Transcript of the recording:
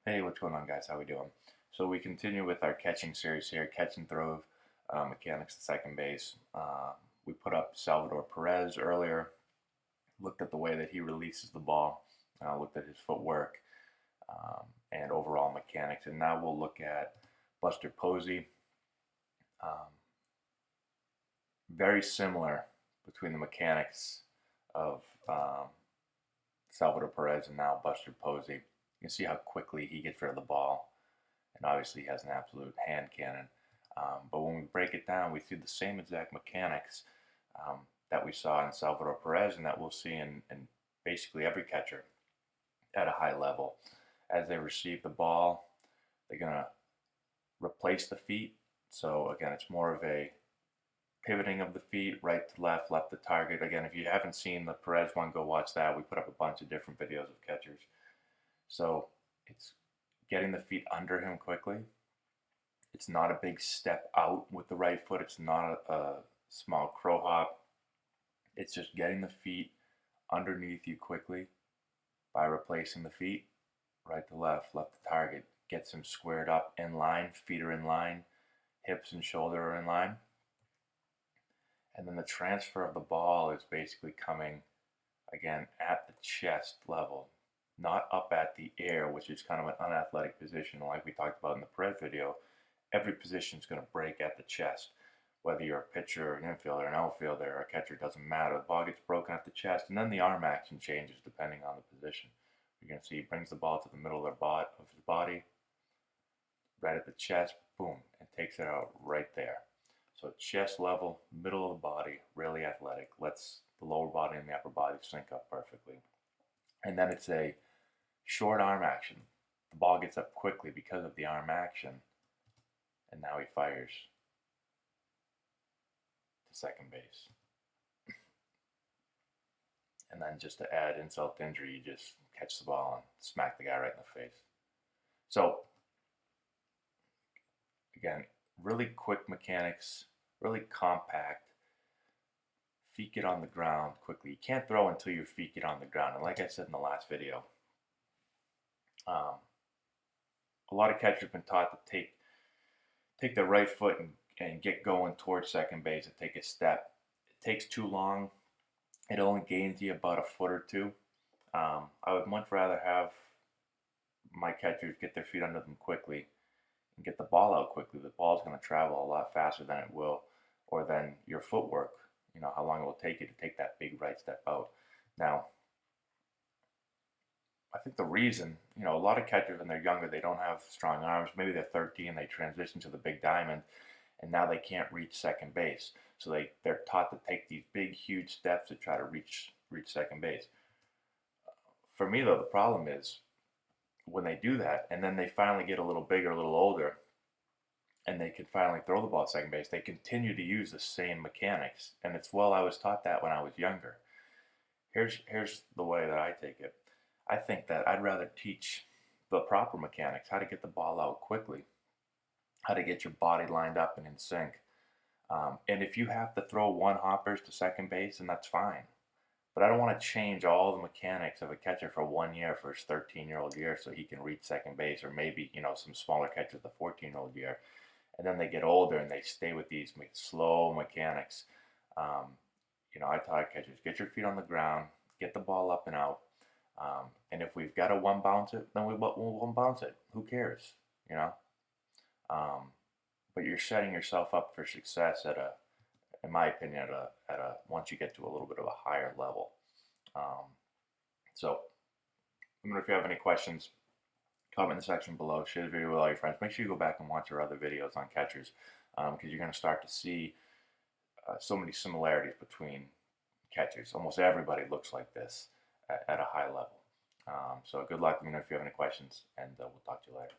Hey, what's going on, guys? How we doing? So we continue with our catching series here, catch and throw mechanics at second base. We put up Salvador Perez earlier, looked at the way that he releases the ball, looked at his footwork and overall mechanics, and now we'll look at Buster Posey. Um, Very similar between the mechanics of Salvador Perez and now Buster Posey. You can see how quickly he gets rid of the ball, and obviously he has an absolute hand cannon. But when we break it down, we see the same exact mechanics that we saw in Salvador Perez and that we'll see in basically every catcher at a high level. As they receive the ball, they're going to replace the feet. So again, it's more of a pivoting of the feet, right to left, left to target. Again, if you haven't seen the Perez one, go watch that. We put up a bunch of different videos of catchers. So it's getting the feet under him quickly. It's not a big step out with the right foot. It's not a small crow hop. It's just getting the feet underneath you quickly by replacing the feet, right to left, left to target. Gets him squared up in line, feet are in line, hips and shoulder are in line. And then the transfer of the ball is basically coming, again, at the chest level, not up at the air, which is kind of an unathletic position like we talked about in the Perez video. Every position is going to break at the chest. Whether you're a pitcher, an infielder, an outfielder, or a catcher, doesn't matter. The ball gets broken at the chest, and then the arm action changes depending on the position. You're going to see he brings the ball to the middle of his body, right at the chest, boom, and takes it out right there. So chest level, middle of the body, really athletic, lets the lower body and the upper body sync up perfectly. And then it's a short arm action. The ball gets up quickly because of the arm action, and now he fires to second base. And then just to add insult to injury, you just catch the ball and smack the guy right in the face. So again, really quick mechanics, really compact. Feet get on the ground quickly. You can't throw until your feet get on the ground. And like I said in the last video, a lot of catchers have been taught to take their right foot and get going towards second base and take a step. It takes too long. It only gains you about a foot or two. I would much rather have my catchers get their feet under them quickly and get the ball out quickly. The ball's going to travel a lot faster than it will, or than your footwork. You know, how long it will take you to take that big right step out. Now, I think the reason, a lot of catchers when they're younger, they don't have strong arms. Maybe they're 13, they transition to the big diamond, and now they can't reach second base. So they're taught to take these big, huge steps to try to reach second base. For me, though, the problem is when they do that, and then they finally get a little bigger, a little older, and they can finally throw the ball at second base, they continue to use the same mechanics. And it's, well, I was taught that when I was younger. Here's the way that I take it. I think that I'd rather teach the proper mechanics, how to get the ball out quickly, how to get your body lined up and in sync. And if you have to throw one hoppers to second base, then that's fine. But I don't want to change all the mechanics of a catcher for 1 year for his 13-year-old year so he can reach second base, or maybe, some smaller catchers the 14-year-old year. And then they get older and they stay with these slow mechanics. I taught catchers, get your feet on the ground, get the ball up and out. And if we've got to one bounce it, then we'll one bounce it. Who cares, But you're setting yourself up for success in my opinion, once you get to a little bit of a higher level. So, if you have any questions, comment in the section below. Share the video with all your friends. Make sure you go back and watch our other videos on catchers, because you're going to start to see so many similarities between catchers. Almost everybody looks like this at a high level. So good luck. Let me know if you have any questions, and we'll talk to you later.